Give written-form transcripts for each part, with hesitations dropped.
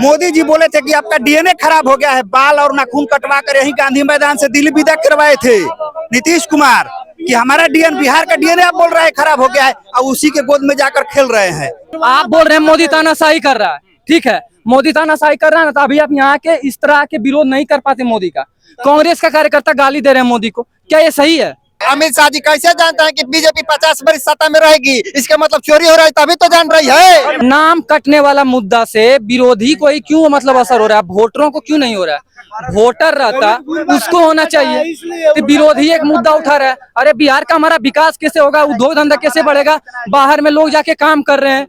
मोदी जी बोले थे कि आपका डीएनए खराब हो गया है, बाल और नाखून कटवा कर यही गांधी मैदान से दिल्ली विदा करवाए थे नीतीश कुमार कि हमारा डीएनए, बिहार का डीएनए आप बोल रहे हैं खराब हो गया है, और उसी के गोद में जाकर खेल रहे हैं। आप बोल रहे हैं मोदी तानाशाही कर रहा है, ठीक है, मोदी तानाशाही कर रहा है ना, तो अभी आप यहाँ के इस तरह के विरोध नहीं कर पाते मोदी का। कांग्रेस का कार्यकर्ता गाली दे रहे हैं मोदी को, क्या ये सही है? अमित शाह जी कैसे जानता है कि बीजेपी 50 वर्ष सत्ता में रहेगी? इसका मतलब चोरी हो रहा है तभी तो जान रही है। नाम कटने वाला मुद्दा से विरोधी को ही क्यों मतलब असर हो रहा है, वोटरों को क्यों नहीं हो रहा है? वोटर रहता उसको होना चाहिए, तो विरोधी एक मुद्दा उठा रहा है। अरे बिहार का हमारा विकास कैसे होगा, उद्योग धंधा कैसे बढ़ेगा, बाहर में लोग जाके काम कर रहे हैं,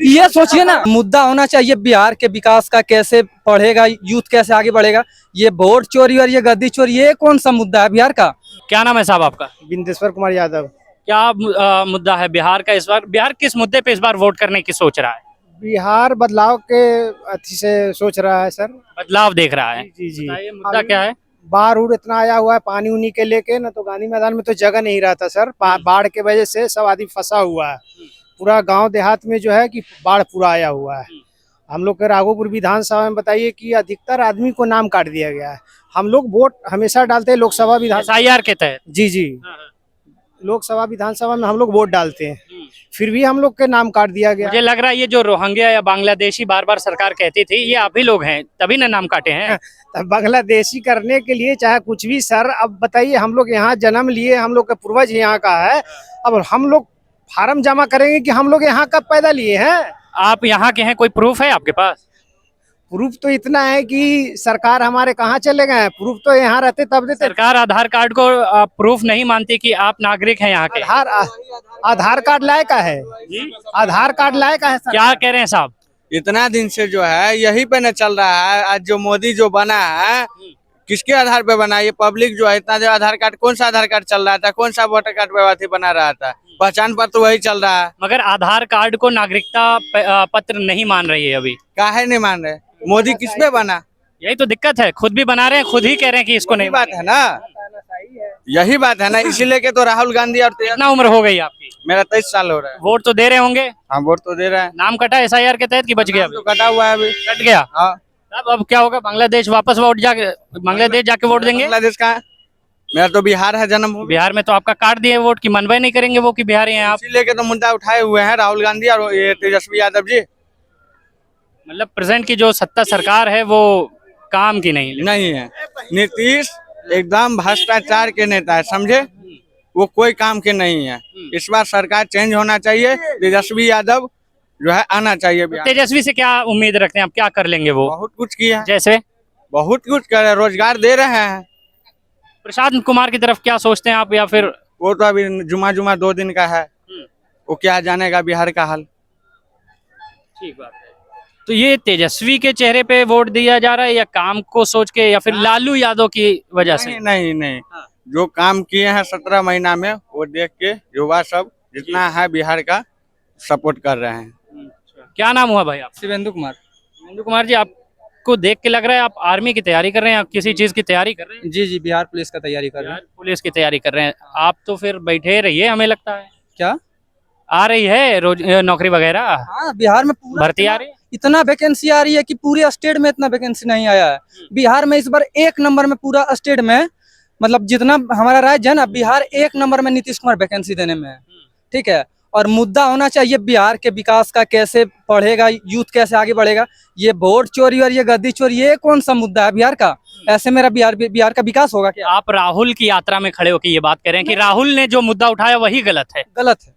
ये सोचिए ना। मुद्दा होना चाहिए बिहार के विकास का, कैसे बढ़ेगा यूथ, कैसे आगे बढ़ेगा। ये वोट चोरी और ये गद्दी चोरी, ये कौन सा मुद्दा है बिहार का? क्या नाम है साहब आपका? बिंदेश्वर कुमार यादव। क्या मुद्दा है बिहार का इस बार? बिहार किस मुद्दे पे इस बार वोट करने की सोच रहा है? बिहार बदलाव के अथी से सोच रहा है सर। बदलाव देख रहा है। जी जी। बताइए मुद्दा क्या है? बाढ़ उड़ इतना आया हुआ है पानी उनी के लेके ना, तो गांधी मैदान में तो जगह नहीं रहता सर। बाढ़ के वजह से सब आदमी फंसा हुआ है, पूरा गांव देहात में जो है कि बाढ़ पूरा आया हुआ है। हम लोग के राघोपुर विधानसभा में बताइए कि अधिकतर आदमी को नाम काट दिया गया है। हम लोग वोट हमेशा डालते हैं लोकसभा विधानसभा SIR के तहत। जी जी, लोकसभा विधानसभा में हम लोग वोट डालते हैं, फिर भी हम लोग के नाम काट दिया गया। मुझे लग रहा है ये जो रोहिंग्या या बांग्लादेशी बार बार सरकार कहती थी, ये आप ही लोग हैं, तभी ना नाम काटे हैं। तब बांग्लादेशी करने के लिए चाहे कुछ भी सर। अब बताइए, हम लोग यहाँ जन्म लिए, हम लोग का पूर्वज यहाँ का है, अब हम लोग फार्म जमा करेंगे कि हम लोग यहाँ कब पैदा लिए हैं। आप यहाँ के हैं, कोई प्रूफ है आपके पास? प्रूफ तो इतना है कि सरकार हमारे कहाँ चले गए हैं, प्रूफ तो यहाँ रहते तब देते। सरकार आधार कार्ड को प्रूफ नहीं मानती कि आप नागरिक हैं यहाँ के। आधार कार्ड लायक है, आधार कार्ड लायक है। क्या कह रहे हैं साहब? इतना दिन से जो है यही पे न चल रहा है। आज जो मोदी जो बना है, किसके आधार पे बना? ये पब्लिक जो है इतना जो आधार कार्ड, कौन सा आधार कार्ड चल रहा था, कौन सा वोटर कार्ड व्यवस्था बना रहा था? पहचान पत्र तो वही चल रहा है, मगर आधार कार्ड को नागरिकता पत्र नहीं मान रही है अभी। काहे नहीं मान रहे? मोदी किस पे बना? यही तो दिक्कत है, खुद भी बना रहे हैं, खुद ही कह रहे हैं कि इसको नहीं। बात है ना, यही बात है ना, इसीलिए के तो राहुल गांधी और कितना उम्र हो गई आपकी? मेरा 23 साल हो रहा है। वोट तो दे रहे होंगे? हाँ, वोट तो दे रहा है। नाम कटा SIR के तहत कि बच गया? तो कटा हुआ है अभी। कट गया? हाँ। अब क्या होगा? बांग्लादेश वापस बांग्लादेश जाके वोट देंगे? बांग्लादेश का है? मेरा तो बिहार है जन्म। बिहार में तो आपका काट दिए वोट की, मनवाई नहीं करेंगे वो कि बिहारी हैं आप? इसीलिए के तो मुद्दा उठाए हुए हैं राहुल गांधी और ये तेजस्वी यादव जी। मतलब प्रेजेंट की जो सत्ता सरकार है वो काम की नहीं है। नीतीश एकदम भ्रष्टाचार के नेता है, समझे? वो कोई काम के नहीं है। इस बार सरकार चेंज होना चाहिए, तेजस्वी यादव जो है आना चाहिए। तेजस्वी से क्या उम्मीद रखते हैं आप, क्या कर लेंगे वो? बहुत कुछ किया, जैसे बहुत कुछ कर रहे, रोजगार दे रहे हैं। प्रशांत कुमार की तरफ क्या सोचते हैं आप? या फिर वो तो अभी जुमा 2 दिन का है, वो क्या जानेगा बिहार का हाल। ठीक बात है। तो ये तेजस्वी के चेहरे पे वोट दिया जा रहा है या काम को सोच के, या फिर लालू यादव की वजह से? नहीं, जो काम किए हैं 17 महीना में, वो देख के युवा सब जितना है बिहार का सपोर्ट कर रहे हैं। क्या नाम हुआ भाई आप? शिवेंदु कुमार। शिवेंदु कुमार जी, आपको देख के लग रहा है आप आर्मी की तैयारी कर रहे हैं, आप किसी चीज की तैयारी कर रहे हैं? जी जी, बिहार पुलिस का तैयारी कर रहे हैं। पुलिस की तैयारी कर रहे हैं आप, तो फिर बैठे रहिए, हमें लगता है। क्या आ रही है रोज नौकरी वगैरह? हाँ, बिहार में पूरा भर्ती आ रही है, इतना वैकेंसी आ रही है कि पूरे स्टेट में इतना वैकेंसी नहीं आया है। बिहार में इस बार 1 नंबर में पूरा स्टेट में, मतलब जितना हमारा राज्य है ना, बिहार 1 नंबर में नीतीश कुमार वैकेंसी देने में है, ठीक है। और मुद्दा होना चाहिए बिहार के विकास का, कैसे बढ़ेगा यूथ, कैसे आगे बढ़ेगा। ये वोट चोरी और ये गद्दी चोरी, ये कौन सा मुद्दा है बिहार का? ऐसे मेरा बिहार का विकास होगा क्या? आप राहुल की यात्रा में खड़े होकर ये बात कर रहे हैं कि राहुल ने जो मुद्दा उठाया वही गलत है? गलत है।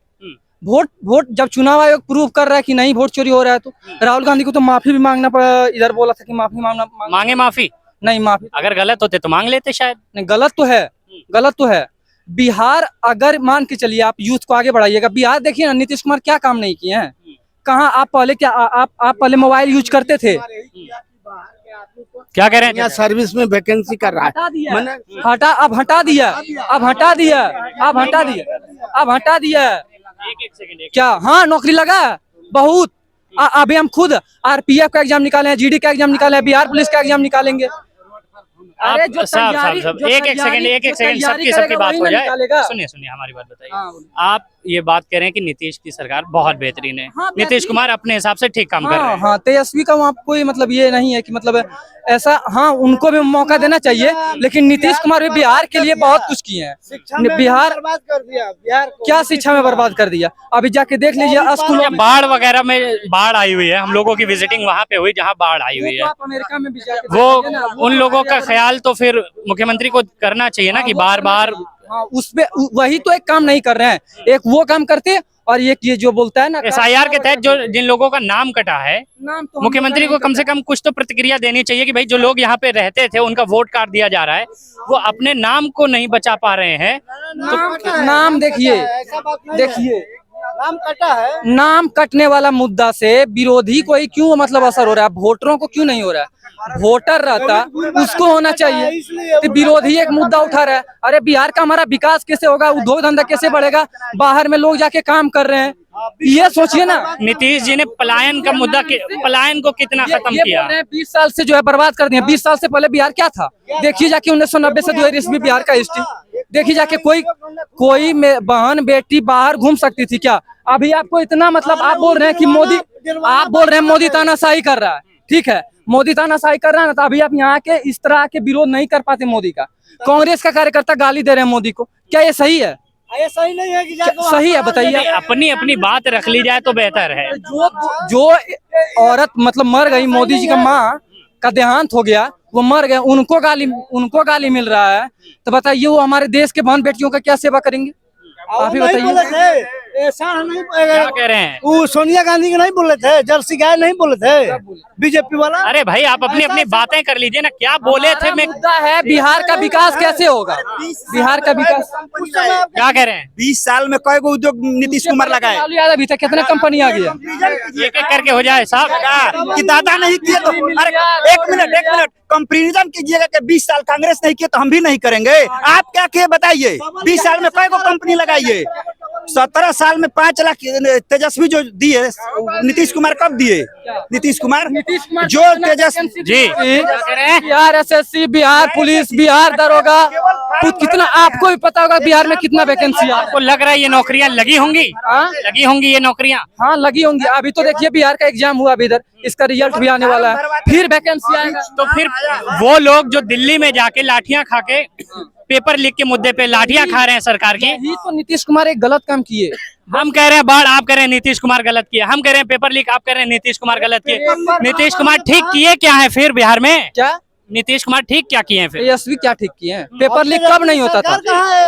वोट जब चुनाव आयोग प्रूव कर रहा है कि नहीं वोट चोरी हो रहा है, तो राहुल गांधी को तो माफी भी मांगना पड़ा। इधर बोला था कि माफी मांगे माफी नहीं, माफी अगर गलत होते तो मांग लेते शायद। नहीं, गलत तो है। बिहार अगर मान के चलिए आप यूथ को आगे बढ़ाइएगा, बिहार देखिए ना, नीतीश कुमार क्या काम नहीं किए हैं। कहाँ आप पहले क्या आप पहले मोबाइल यूज करते थे? क्या कह रहे हैं? सर्विस में वैकेंसी कर रहा है, अब हटा दिया। एक सेकंड क्या? हाँ, नौकरी लगा बहुत। अभी हम खुद RPF का एग्जाम निकाले हैं, GD का एग्जाम निकाले हैं, बिहार पुलिस का एग्जाम निकालेंगे। अरे जो साहब एक सेकंड सबकी बात हो जाए। सुनिए हमारी बात बताइए। आप ये बात कह रहे हैं कि नीतीश की सरकार बहुत बेहतरीन है। हाँ, नीतीश कुमार अपने हिसाब से ठीक काम कर रहे हाँ हैं। हाँ, तेजस्वी का वहाँ कोई मतलब ये नहीं है कि मतलब ऐसा, हाँ उनको भी मौका देना चाहिए, लेकिन नीतीश कुमार भी बिहार के लिए बहुत कुछ किए हैं। बिहार बर्बाद कर दिया बिहार को। क्या शिक्षा में बर्बाद कर दिया, अभी जाके देख लीजिए स्कूलों में। बाढ़ वगैरह में बाढ़ आई हुई है, हम लोगों की विजिटिंग वहाँ पे हुई जहाँ बाढ़ आई हुई तो है। आप अमेरिका में भी जाके देख वो लीजिए ना, उन लोगों का ख्याल तो फिर मुख्यमंत्री को करना चाहिए ना कि बार बार। हाँ, उसपे वही तो एक काम नहीं कर रहे हैं, एक वो काम करते और एक ये जो बोलता है ना SIR के तहत जो जिन लोगों का नाम कटा है, नाम तो हम मुख्यमंत्री को कम से कम कुछ तो प्रतिक्रिया देनी चाहिए कि भाई जो लोग यहाँ पे रहते थे उनका वोट काट दिया जा रहा है, वो अपने नाम को नहीं बचा पा रहे हैं। नाम देखिए, नाम कटा है। नाम कटने वाला मुद्दा से विरोधी को ही क्यों मतलब असर हो रहा है, वोटरों को क्यों नहीं हो रहा है? वोटर रहता उसको होना चाहिए, तो विरोधी एक मुद्दा उठा रहा है। अरे बिहार का हमारा विकास कैसे होगा, उद्योग धंधा कैसे बढ़ेगा, बाहर में लोग जाके काम कर रहे हैं, ये सोचिए ना। नीतीश जी ने पलायन का मुद्दा पलायन को कितना खत्म ये किया। बोल रहे हैं 20 साल से जो है बर्बाद कर दिया। 20 साल से पहले बिहार क्या था, देखिए जाके 1990 से 2000 ईस्वी बिहार का हिस्ट्री देखिए जाके। कोई बहन बेटी बाहर घूम सकती थी क्या? अभी आपको इतना मतलब आप बोल रहे हैं कि मोदी तानाशाही कर रहा है, ठीक है, मोदी तानाशाही कर रहा है ना, तो अभी आप यहाँ के इस तरह के विरोध नहीं कर पाते मोदी का। कांग्रेस का कार्यकर्ता गाली दे रहे हैं मोदी को, क्या ये सही है? ये सही नहीं है कि सही है बताइए? अपनी अपनी बात रख ली जाए तो बेहतर है। जो औरत मतलब मर गई, मोदी जी का माँ का देहांत हो गया, वो मर गए, उनको गाली मिल रहा है, तो बताइए वो हमारे देश के बहन बेटियों का क्या सेवा करेंगे? आप ही बताइए। ऐसा नहीं क्या कह रहे हैं? वो सोनिया गांधी के नहीं बोले थे, जर्सी गाय नहीं बोले थे बीजेपी वाला। अरे भाई आप अपनी अपनी बातें कर लीजिए ना, क्या बोले थे? मैं मुद्दा है बिहार का विकास कैसे होगा, बिहार का विकास क्या कह रहे हैं? 20 साल में कई गो उद्योग नीतीश कुमार लगाए, लालू यादव भी था, कितना कंपनी आ गया? एक एक करके हो जाए साहब। कि दादा नहीं किए तो अरे एक मिनट कंपेरिजन कीजिएगा कि 20 साल कांग्रेस नहीं किए तो हम भी नहीं करेंगे। आप क्या किए बताइए? 20 साल में कई को कंपनी लगाइए। 17 साल में 5 लाख तेजस्वी जो दिए नीतीश कुमार कब दिए? नीतीश कुमार जो तेजस्वी जी बिहार SSC, बिहार पुलिस, बिहार दरोगा, कितना आपको भी पता होगा बिहार में कितना वैकेंसी है। आपको लग रहा है ये नौकरियां लगी होंगी? लगी होंगी ये नौकरियां? हाँ लगी होंगी। अभी तो देखिए बिहार का एग्जाम हुआ अभी, इधर इसका रिजल्ट भी आने वाला है, फिर वैकेंसी आएगा। तो फिर वो लोग जो दिल्ली में जाके लाठियां खा के पेपर लीक के मुद्दे पे लाठियां खा रहे हैं सरकार की, यही तो नीतीश कुमार एक गलत काम किए। हम कह रहे हैं बाढ़, आप कह रहे हैं नीतीश कुमार गलत किया। हम कह रहे हैं पेपर लीक, आप कह रहे हैं नीतीश कुमार गलत किए। नीतीश कुमार ठीक किए क्या है फिर बिहार में? क्या नीतीश कुमार ठीक क्या किए हैं फिर? तेजस्वी क्या ठीक किए हैं? पेपर लीक कब नहीं होता था?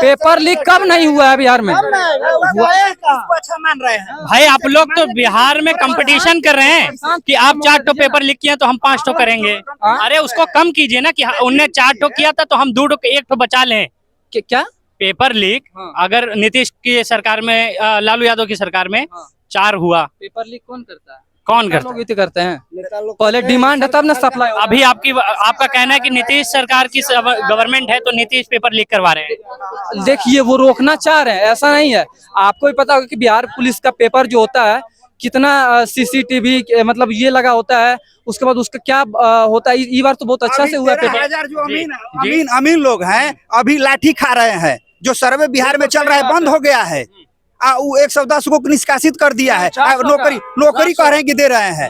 पेपर लीक कब नहीं हुआ है बिहार में? अच्छा मान रहे हैं भाई आप लोग तो बिहार में कंपटीशन कर रहे हैं कि आप 4 ठो पेपर लीक किए तो हम 5 ठो करेंगे। अरे उसको कम कीजिए ना, कि उनने 4 ठो किया था तो हम 2 ठो 1 ठो बचा लें। क्या पेपर लीक अगर नीतीश की सरकार में, लालू यादव की सरकार में 4 हुआ, पेपर लीक कौन करता है? कौन करता? लोग तो करते हैं, पहले डिमांड है तब ना सप्लाई। अभी आपका कहना है कि नीतीश सरकार की गवर्नमेंट है तो नीतीश पेपर लीक करवा रहे हैं। देखिए वो रोकना चाह रहे हैं, ऐसा नहीं है। आपको भी पता होगा कि बिहार पुलिस का पेपर जो होता है कितना CCTV मतलब ये लगा होता है, उसके बाद उसका क्या होता है। ये बार तो बहुत अच्छा से हुआ है पेपर। 13,000 जो अमीन लोग हैं अभी लाठी खा रहे हैं। जो सर्वे बिहार में चल रहा है बंद हो गया है। वो 110 को निष्कासित कर दिया है। नौकरी कह रहे हैं कि दे रहे हैं,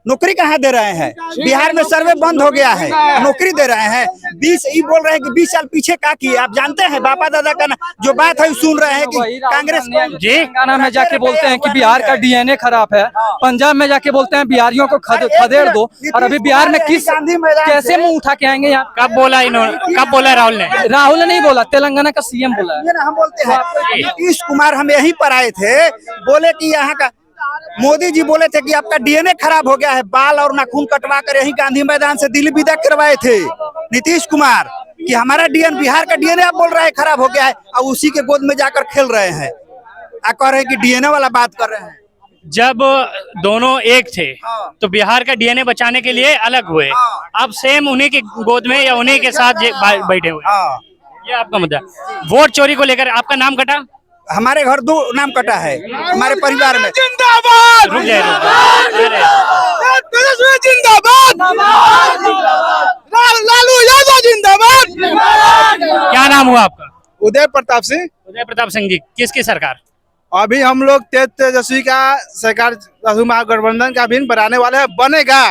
नौकरी कहाँ दे रहे हैं? बिहार में सर्वे बंद हो गया है, नौकरी दे रहे हैं। 20 ये बोल रहे हैं कि 20 साल पीछे क्या किए? आप जानते हैं बापा दादा का जो बात है सुन रहे हैं कि कांग्रेस जी तेलंगाना में जाके बोलते हैं कि बिहार का DNA खराब है, पंजाब में जाके बोलते हैं बिहारियों को खदेड़ दो, और अभी बिहार में कैसे मुंह उठा के आएंगे यहाँ? कब बोला इन्होंने? कब बोला राहुल ने? राहुल ने नहीं बोला, तेलंगाना का CM बोला है। हम बोलते हैं नीतीश कुमार हम यहीं पर आए थे, बोले कि यहाँ का मोदी जी बोले थे कि आपका DNA खराब हो गया है, बाल और नाखून कटवा कर यहीं गांधी मैदान से दिल्ली विदा करवाए थे नीतीश कुमार कि हमारा बिहार का DNA आप बोल रहे हैं खराब हो गया है, और उसी के गोद में जाकर खेल रहे हैं। आप कह रहे हैं कि DNA वाला बात कर रहे हैं। जब दोनों एक थे तो बिहार का DNA बचाने के लिए अलग हुए, अब सेम उन्हीं की गोद में या उन्हीं के साथ बैठे हुए। ये आपका मुद्दा। वोट चोरी को लेकर आपका नाम कटा? हमारे घर 2 नाम कटा है हमारे परिवार में। जिंदाबाद! रुक जाए लालू यादव जिंदाबाद। क्या नाम हुआ आपका? उदय प्रताप सिंह। उदय प्रताप सिंह जी, किसकी सरकार? अभी हम लोग तेजस्वी का सरकार महागठबंधन का भी बनाने वाले हैं, बनेगा।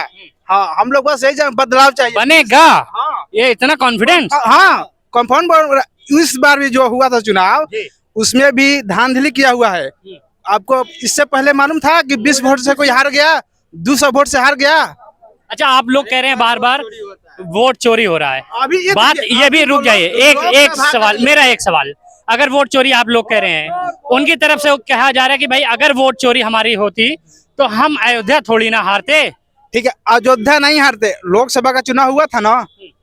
हाँ, हम लोग बस यही बदलाव चाहिए। बनेगा? हाँ, ये इतना कॉन्फिडेंस? हाँ, कंफर्म। इस बार भी जो हुआ था चुनाव, उसमें भी धांधली किया हुआ है। आपको इससे पहले मालूम था कि 20 वोट से कोई हार गया, 200 वोट से हार गया। अच्छा, आप लोग कह रहे हैं बार बार वोट चोरी हो रहा है। अभी बात ये भी रुक जाइए, एक सवाल, मेरा एक सवाल, अगर वोट चोरी आप लोग कह रहे हैं, उनकी तरफ से कहा जा रहा है कि भाई अगर वोट चोरी हमारी होती तो हम अयोध्या थोड़ी ना हारते। ठीक है, अयोध्या नहीं हारते, लोकसभा का चुनाव हुआ था ना।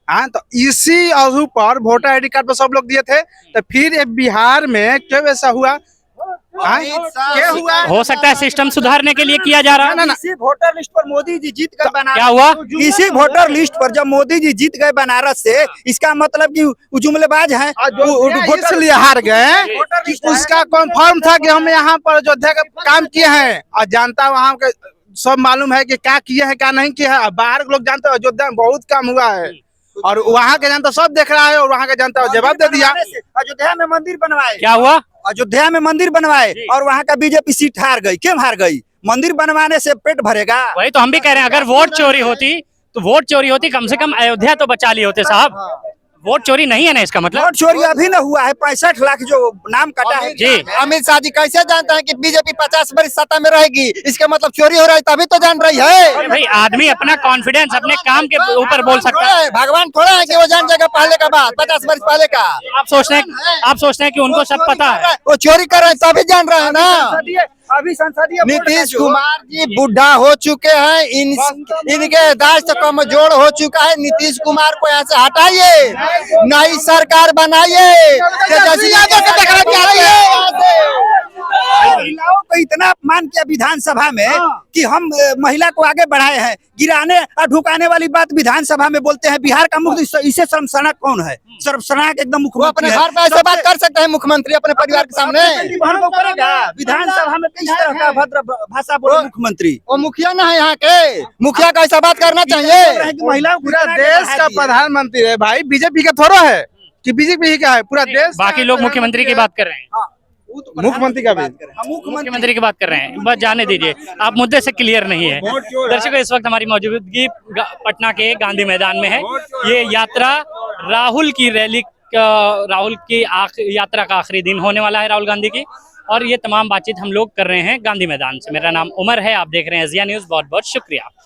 हाँ, तो इसी अवधि पर वोटर आईडी कार्ड पर सब लोग दिए थे, तो फिर ये बिहार में क्यों ऐसा हुआ? क्या हुआ? हो सकता है सिस्टम सुधारने के लिए किया जा रहा है। इसी वोटर लिस्ट पर मोदी जी जीत गए बनारस। क्या हुआ? इसी वोटर लिस्ट पर जब मोदी जी जीत गए बनारस से, इसका मतलब कि वो जुमलेबाज हैं। इसलिए हार गए। उसका कंफर्म था कि हम यहाँ पर अयोध्या का काम किए हैं, और जनता वहाँ के सब मालूम है कि क्या किए हैं क्या नहीं किया है। बाहर के लोग जानते हैं अयोध्या में बहुत काम हुआ है, और वहाँ के जनता सब देख रहा है, और वहाँ के जनता जवाब दे दिया। अयोध्या में मंदिर बनवाए। क्या हुआ? अयोध्या में मंदिर बनवाए और वहाँ का बीजेपी सीट हार गई। क्यों हार गई? मंदिर बनवाने से पेट भरेगा? वही तो हम भी कह रहे हैं, अगर वोट चोरी होती तो वोट चोरी होती, कम से कम अयोध्या तो बचा लिए होते साहब। वोट चोरी नहीं है ना इसका मतलब? वोट चोरी अभी न हुआ है, 65 लाख जो नाम कटा है। जी, अमित शाह जी कैसे जानते हैं कि बीजेपी 50 वर्ष सत्ता में रहेगी? इसका मतलब चोरी हो रहा है, तभी तो जान रही है। भाई आदमी अपना कॉन्फिडेंस अपने काम के ऊपर बोल सकता है। भगवान थोड़ा है कि वो जान जाएगा पहले का बात, 50 वर्ष पहले का। आप सोचते हैं कि उनको सब पता है? वो चोरी कर रहे हैं तभी जान रहे हैं ना। अभी संसदीय नीतीश कुमार जी बुढ़ा हो चुके हैं, इनके दाश्त कमजोर हो चुका है। नीतीश कुमार को यहाँ से हटाइए, नई सरकार बनाइए, तेजस्वी यादव को दिखाइए। महिलाओं को इतना अपमान किया विधानसभा में कि हम महिला को आगे बढ़ाए हैं। गिराने और ढुकाने वाली बात विधानसभा में बोलते हैं। बिहार का मुख्यमंत्री, इससे शर्मनाक कौन है? शर्मनाक एकदम वो मुख्यमंत्री अपने घर पे ऐसे बात कर सकते हैं मुख्यमंत्री अपने परिवार के सामने? विधानसभा में किस तरह का भद्र भाषा बोले मुख्यमंत्री? वो मुखिया ना है यहाँ के, मुखिया का ऐसा बात करना चाहिए। महिलाओं पूरा देश का प्रधानमंत्री है भाई, बीजेपी का थोड़ा है कि बीजेपी का है, पूरा देश। बाकी लोग मुख्यमंत्री की बात कर रहे हैं, मुख्यमंत्री का भी मुख्यमंत्री की बात कर रहे हैं। बस जाने दीजिए, आप मुद्दे से क्लियर नहीं है। दर्शकों, इस वक्त हमारी मौजूदगी पटना के गांधी मैदान में है। ये यात्रा राहुल की रैली, राहुल की यात्रा का आखिरी दिन होने वाला है, राहुल गांधी की, और ये तमाम बातचीत हम लोग कर रहे हैं गांधी मैदान से। मेरा नाम उमर है, आप देख रहे हैं एशिया न्यूज़। बहुत बहुत शुक्रिया।